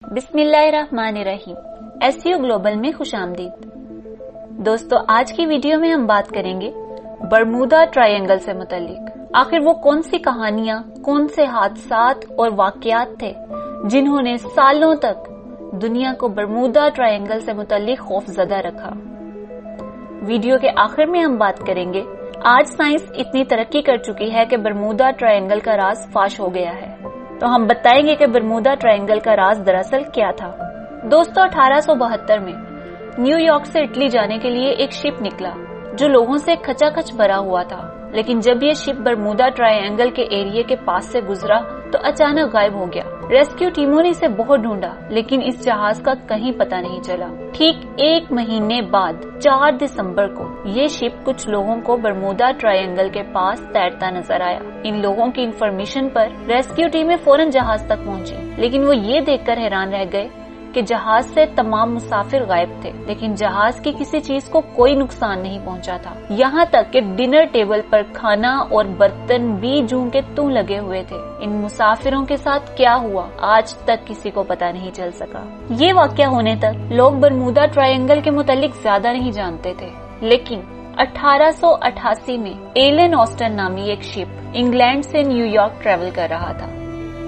बिस्मिल्लाहिर्रहमानिर्रहीम। SEO global में खुश आमदीद। दोस्तों, आज की वीडियो में हम बात करेंगे बरमूदा ट्रायंगल से मुतालिक। आखिर वो कौन सी कहानियां, कौन से हादसात और वाकयात थे जिन्होंने सालों तक दुनिया को बरमूदा ट्रायंगल से मुतालिक खौफजदा रखा। वीडियो के आखिर में हम बात करेंगे, आज साइंस इतनी तरक्की कर चुकी है कि बरमूदा ट्रायंगल का राज फाश हो गया है, तो हम बताएंगे कि बरमूदा ट्रायंगल का राज दरअसल क्या था। दोस्तों, 1872 में न्यूयॉर्क से इटली जाने के लिए एक शिप निकला जो लोगों से खचाखच भरा हुआ था, लेकिन जब ये शिप बरमूदा ट्रायंगल के एरिया के पास से गुजरा तो अचानक गायब हो गया। रेस्क्यू टीमों ने इसे बहुत ढूंढा, लेकिन इस जहाज का कहीं पता नहीं चला। ठीक एक महीने बाद 4 दिसंबर को ये शिप कुछ लोगों को बरमूदा ट्रायंगल के पास तैरता नजर आया। इन लोगों की इन्फॉर्मेशन पर रेस्क्यू टीमें फौरन जहाज तक पहुंची, लेकिन वो ये देखकर हैरान रह गए कि जहाज से तमाम मुसाफिर गायब थे, लेकिन जहाज की किसी चीज को कोई नुकसान नहीं पहुंचा था। यहाँ तक कि डिनर टेबल पर खाना और बर्तन भी जूं के त्यों लगे हुए थे। इन मुसाफिरों के साथ क्या हुआ, आज तक किसी को पता नहीं चल सका। ये वाकया होने तक लोग बरमूदा ट्रायंगल के मुतालिक ज्यादा नहीं जानते थे, लेकिन 1888 में एलन ऑस्टन नामी एक शिप इंग्लैंड से न्यूयॉर्क ट्रेवल कर रहा था।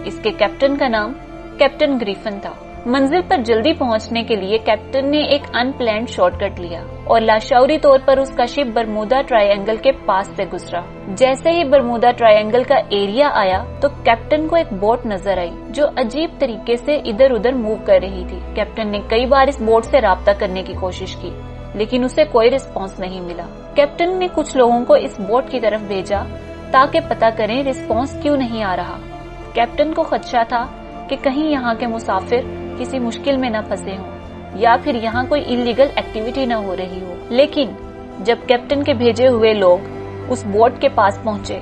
इसके कैप्टन का नाम कैप्टन ग्रिफिन था। मंजिल पर जल्दी पहुंचने के लिए कैप्टन ने एक अनप्लान्ड शॉर्टकट लिया और लाशौरी तौर पर उसका शिप बरमूदा ट्रायंगल के पास से गुजरा। जैसे ही बरमूदा ट्रायंगल का एरिया आया तो कैप्टन को एक बोट नजर आई जो अजीब तरीके से इधर उधर मूव कर रही थी। कैप्टन ने कई बार इस बोट से राब्ता करने की कोशिश की, लेकिन उसे कोई रिस्पॉन्स नहीं मिला। कैप्टन ने कुछ लोगों को इस बोट की तरफ भेजा ताकि पता करें रिस्पॉन्स क्यों नहीं आ rहा। कैप्टन को खदशा था कि कहीं यहाँ के मुसाफिर किसी मुश्किल में न फंसे हों या फिर यहाँ कोई इलीगल एक्टिविटी न हो रही हो। लेकिन जब कैप्टन के भेजे हुए लोग उस बोट के पास पहुंचे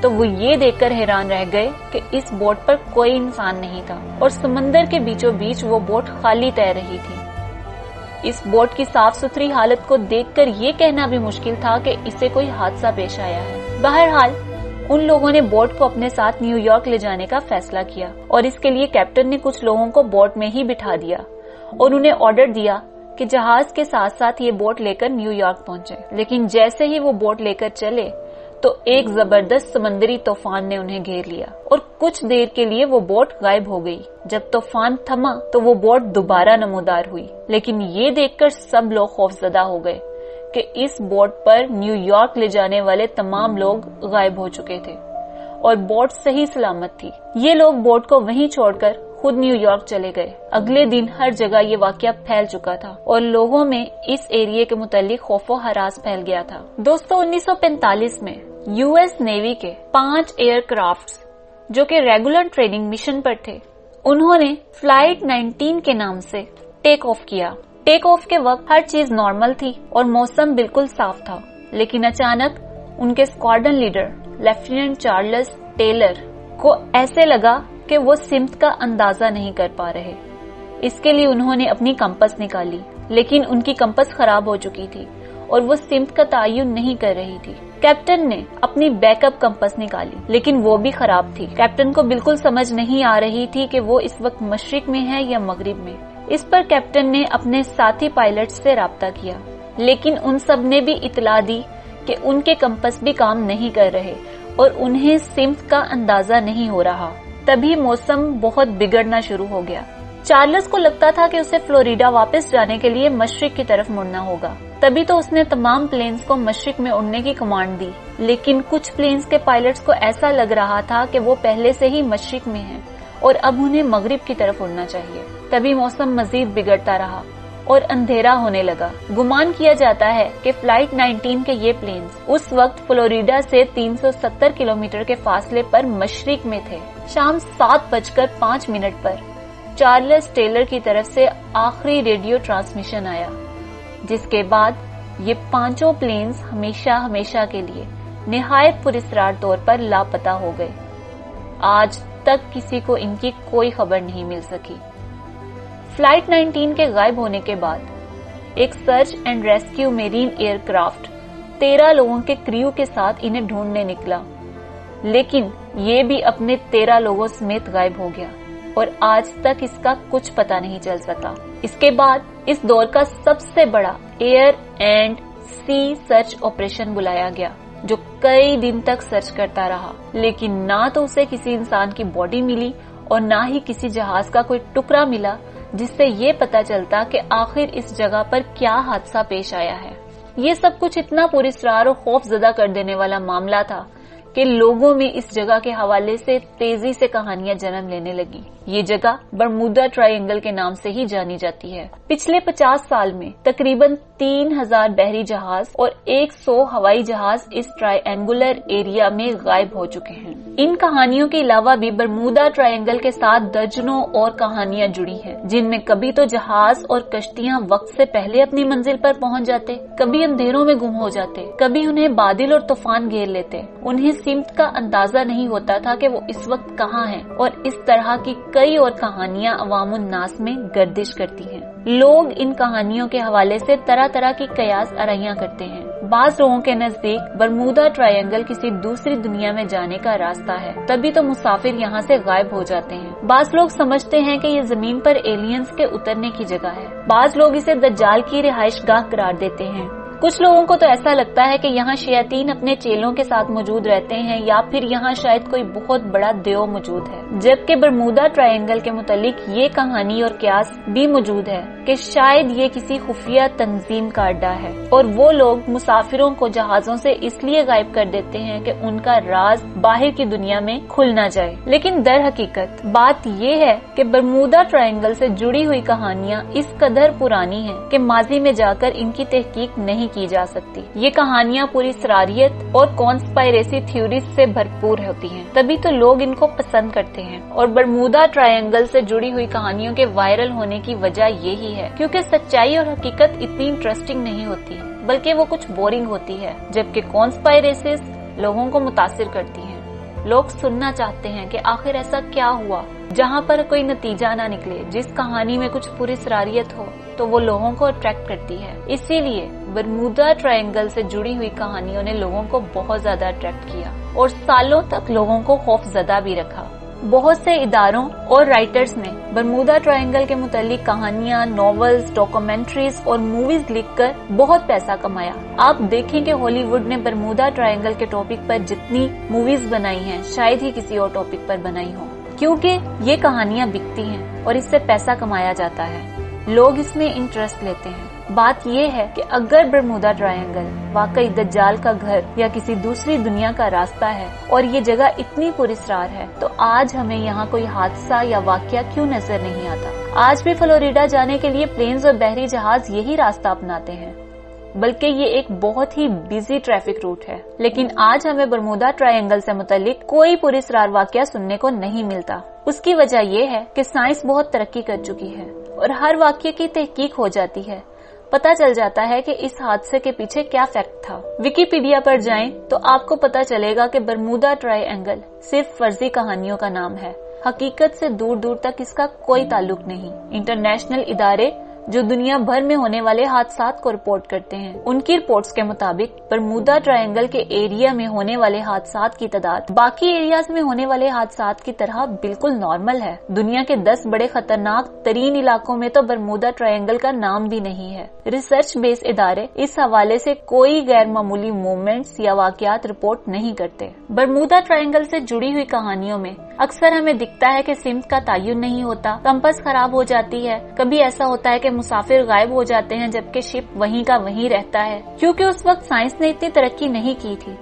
तो वो ये देखकर हैरान रह गए कि इस बोट पर कोई इंसान नहीं था और समंदर के बीचों बीच वो बोट खाली तैर रही थी। इस बोट की साफ सुथरी हालत को देखकर ये कहना भी मुश्किल था कि इसे कोई हादसा पेश आया है। बहरहाल उन लोगों ने बोट को अपने साथ न्यूयॉर्क ले जाने का फैसला किया और इसके लिए कैप्टन ने कुछ लोगों को बोट में ही बिठा दिया और उन्हें ऑर्डर दिया कि जहाज के साथ साथ ये बोट लेकर न्यूयॉर्क पहुंचे। लेकिन जैसे ही वो बोट लेकर चले तो एक जबरदस्त समंदरी तूफान ने उन्हें घेर लिया और कुछ देर के लिए वो बोट गायब हो गई। जब तूफान थमा तो वो बोट दोबारा नमूदार हुई, लेकिन ये देखकर सब लोग खौफजदा हो गए कि इस बोट पर न्यूयॉर्क ले जाने वाले तमाम लोग गायब हो चुके थे और बोट सही सलामत थी। ये लोग बोट को वहीं छोड़कर खुद न्यूयॉर्क चले गए। अगले दिन हर जगह ये वाकया फैल चुका था और लोगों में इस एरिया के मुतालिक खौफो हरास फैल गया था। दोस्तों, 1945 में यूएस नेवी के 5 एयरक्राफ्ट्स जो कि रेगुलर ट्रेनिंग मिशन पर थे, उन्होंने फ्लाइट 19 के नाम से टेक ऑफ किया। टेक ऑफ के वक्त हर चीज नॉर्मल थी और मौसम बिल्कुल साफ था, लेकिन अचानक उनके squadron leader lieutenant Charles Taylor को ऐसे लगा कि वो सिमत का अंदाजा नहीं कर पा रहे। इसके लिए उन्होंने अपनी कंपास निकाली, लेकिन उनकी कंपास खराब हो चुकी थी और वो सिमत का तयन नहीं कर रही थी। कैप्टन ने अपनी बैकअप कंपास निकाली, लेकिन वो भी खराब थी। कैप्टन को बिल्कुल समझ नहीं आ रही थी कि वो इस वक्त मशरिक में है या मगरिब में। इस पर कैप्टन ने अपने साथी पायलट से राब्ता किया, लेकिन उन सब ने भी इतला दी कि उनके कंपास भी काम नहीं कर रहे और उन्हें सिमत का अंदाजा नहीं हो रहा। तभी मौसम बहुत बिगड़ना शुरू हो गया। चार्ल्स को लगता था कि उसे फ्लोरिडा वापस जाने के लिए मशरिक की तरफ मुड़ना होगा। तभी तो उसने तमाम प्लेन्स को मशरिक में उड़ने की कमांड दी, लेकिन कुछ प्लेन्स के पायलट्स को ऐसा लग रहा था कि वो पहले से ही मशरिक में हैं और अब उन्हें मगरिब की तरफ उड़ना चाहिए। तभी मौसम मजीद बिगड़ता रहा और अंधेरा होने लगा। गुमान किया जाता है कि फ्लाइट 19 के ये प्लेन्स उस वक्त फ्लोरिडा से 370 किलोमीटर के फासले पर मशरिक में थे। शाम 7:05 पर चार्ल्स टेलर की तरफ से आखिरी रेडियो ट्रांसमिशन आया, जिसके बाद ये 5 प्लेन्स हमेशा हमेशा के लिए निहायत पुरस्कार तौर पर लापता हो गए। आज तक किसी को इनकी कोई खबर नहीं मिल सकी। फ्लाइट 19 के गायब होने के बाद एक search and rescue marine aircraft 13 लोगों के क्रू के साथ इन्हें ढूंढने निकला, लेकिन ये भी अपने 13 लोगों समेत गायब हो गया। और आज तक इसका कुछ पता नहीं चल सका। इसके बाद इस दौर का सबसे बड़ा air and sea search operation बुलाया गया, जो कई दिन तक सर्च करता रहा, लेकिन ना तो उसे किसी इंसान की बॉडी मिली और ना ही किसी जहाज का कोई टुकड़ा मिला जिससे ये पता चलता कि आखिर इस जगह पर क्या हादसा पेश आया है। ये सब कुछ इतना पुरस्कार और खौफजदा कर देने वाला मामला था कि लोगों में इस जगह के हवाले से तेजी से कहानियां जन्म लेने लगी। ये जगह बरमूदा ट्रायंगल के नाम से ही जानी जाती है। पिछले 50 साल में तकरीबन 3000 बहरी जहाज और 100 हवाई जहाज इस ट्रायंगुलर एरिया में गायब हो चुके हैं। इन कहानियों के अलावा भी बरमूदा ट्रायंगल के साथ दर्जनों और कहानियां जुड़ी हैं, जिनमें कभी तो जहाज और कश्तियां वक्त से पहले अपनी मंजिल पर पहुंच जाते, कभी अंधेरों में गुम हो जाते, कभी उन्हें बादल और तूफान घेर लेते। उन्हें सिमत का अंदाजा नहीं होता था कि वो इस वक्त कहाँ हैं, और इस तरह की कई और कहानियां अवामुन नास में गर्दिश करती हैं। लोग इन कहानियों के हवाले से तरह तरह की कयास आराइयां करते हैं। बाज लोगों के नजदीक बरमूदा ट्रायंगल किसी दूसरी दुनिया में जाने का रास्ता है, तभी तो मुसाफिर यहाँ से गायब हो जाते हैं। बाज लोग समझते हैं कि ये जमीन पर एलियंस के उतरने की जगह है। बाज लोग इसे दज्जाल की रिहाइशगाह करार देते हैं। कुछ लोगों को तो ऐसा लगता है कि यहाँ शैतान अपने चेलों के साथ मौजूद रहते हैं, या फिर यहाँ शायद कोई बहुत बड़ा देव मौजूद है। जबकि बरमूदा ट्रायंगल के मुतालिक ये कहानी और क्यास भी मौजूद है कि शायद ये किसी खुफिया तंजीम का अड्डा है, और वो लोग मुसाफिरों को जहाजों से इसलिए गायब कर देते हैं कि उनका राज बाहर की दुनिया में खुल न जाए। लेकिन दर हकीकत बात ये है कि बरमूदा ट्रायंगल से जुड़ी हुई कहानियाँ इस कदर पुरानी है कि माजी में जाकर इनकी तहकीक नहीं की जा सकती। ये कहानियां पूरी सरारियत और कॉन्स्पायरेसी थ्योरीज से भरपूर होती हैं, तभी तो लोग इनको पसंद करते हैं। और बरमूदा ट्रायंगल से जुड़ी हुई कहानियों के वायरल होने की वजह यही है, क्योंकि सच्चाई और हकीकत इतनी इंटरेस्टिंग नहीं होती, बल्कि वो कुछ बोरिंग होती है, जबकि कॉन्स्पायरेसीज लोगों को मुतासिर करती हैं। लोग सुनना चाहते हैं कि आखिर ऐसा क्या हुआ, जहाँ पर कोई नतीजा ना निकले। जिस कहानी में कुछ पूरी सरारियत हो तो वो लोगों को अट्रैक्ट करती है। इसीलिए बरमूदा ट्रायंगल से जुड़ी हुई कहानियों ने लोगों को बहुत ज्यादा अट्रैक्ट किया और सालों तक लोगों को खौफजदा भी रखा। बहुत से इदारों और राइटर्स ने बरमूदा ट्रायंगल के मुतालिक कहानियां, नॉवेल्स, डॉक्यूमेंट्रीज और मूवीज लिखकर बहुत पैसा कमाया। आप देखें कि हॉलीवुड ने बरमूदा ट्रायंगल के टॉपिक पर जितनी मूवीज बनाई हैं, शायद ही किसी और टॉपिक पर बनाई हो, क्योंकि ये कहानियां बिकती हैं और इससे पैसा कमाया जाता है। लोग इसमें इंटरेस्ट लेते हैं। बात ये है कि अगर बरमूदा ट्रायंगल वाकई दज्जाल का घर या किसी दूसरी दुनिया का रास्ता है और ये जगह इतनी पुरस्कार है, तो आज हमें यहाँ कोई हादसा या वाकया क्यों नजर नहीं आता। आज भी फ्लोरिडा जाने के लिए प्लेन्स और बहरी जहाज यही रास्ता अपनाते हैं, बल्कि ये एक बहुत ही बिजी ट्रैफिक रूट है। लेकिन आज हमें बरमूदा ट्रायंगल से मुतालिक कोई पुरस्कार वाकया सुनने को नहीं मिलता। उसकी वजह ये है कि साइंस बहुत तरक्की कर चुकी है और हर वाकये की तहकीक हो जाती है। पता चल जाता है कि इस हादसे के पीछे क्या फैक्ट था। विकिपीडिया पर जाएं तो आपको पता चलेगा कि बरमूदा ट्रायंगल सिर्फ फर्जी कहानियों का नाम है। हकीकत से दूर दूर तक इसका कोई ताल्लुक नहीं। इंटरनेशनल इदारे जो दुनिया भर में होने वाले हादसात को रिपोर्ट करते हैं, उनकी रिपोर्ट्स के मुताबिक बरमूदा ट्रायंगल के एरिया में होने वाले हादसात की तादाद बाकी एरियाज में होने वाले हादसात की तरह बिल्कुल नॉर्मल है। दुनिया के 10 बड़े खतरनाक तरीन इलाकों में तो बरमूदा ट्रायंगल का नाम भी नहीं है। रिसर्च बेस इदारे इस हवाले से कोई गैर मामूली मूवमेंट्स या वाकयात रिपोर्ट नहीं करते। बरमूदा ट्रायंगल से जुड़ी हुई कहानियों में अक्सर हमें दिखता है कि सिमत का तायुन नहीं होता, कंपास खराब हो जाती है। कभी ऐसा होता है कि मुसाफिर गायब हो जाते हैं जबकि शिप वहीं का वहीं रहता है, क्योंकि उस वक्त साइंस ने इतनी तरक्की नहीं की थी,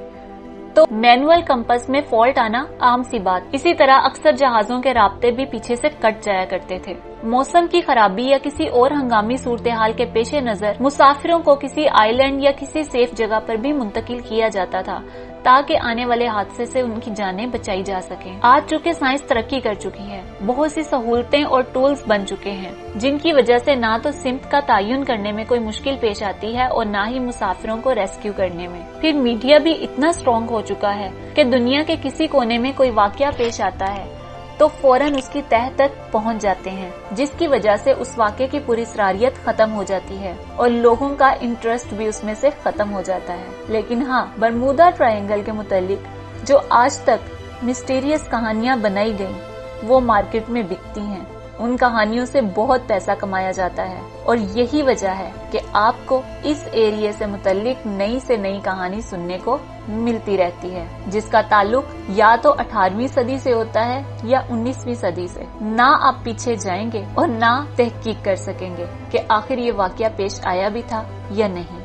तो मैनुअल कंपास में फॉल्ट आना आम सी बात। इसी तरह अक्सर जहाजों के राब्ते भी पीछे से कट जाया करते थे। मौसम की खराबी या किसी और हंगामी सूरत हाल के पेश नजर मुसाफिरों को किसी आइलैंड या किसी सेफ जगह पर भी मुंतकिल किया जाता था, ताकि आने वाले हादसे से उनकी जानें बचाई जा सके। आज चूँकि साइंस तरक्की कर चुकी है, बहुत सी सहूलतें और टूल्स बन चुके हैं, जिनकी वजह से ना तो सिमत का तायुन करने में कोई मुश्किल पेश आती है और ना ही मुसाफिरों को रेस्क्यू करने में। फिर मीडिया भी इतना स्ट्रॉन्ग हो चुका है कि दुनिया के किसी कोने में कोई वाकया पेश आता है तो फौरन उसकी तह तक पहुंच जाते हैं, जिसकी वजह से उस वाक़े की पूरी सरारियत खत्म हो जाती है और लोगों का इंटरेस्ट भी उसमें से खत्म हो जाता है। लेकिन हाँ, बरमूदा ट्रायंगल के मुतालिक जो आज तक मिस्टीरियस कहानियां बनाई गयी, वो मार्केट में बिकती हैं। उन कहानियों से बहुत पैसा कमाया जाता है और यही वजह है कि आपको इस एरिया से मुतल्लिक नई से नई कहानी सुनने को मिलती रहती है, जिसका ताल्लुक या तो 18वीं सदी से होता है या 19वीं सदी से। ना आप पीछे जाएंगे और ना तहकीक कर सकेंगे कि आखिर ये वाकया पेश आया भी था या नहीं।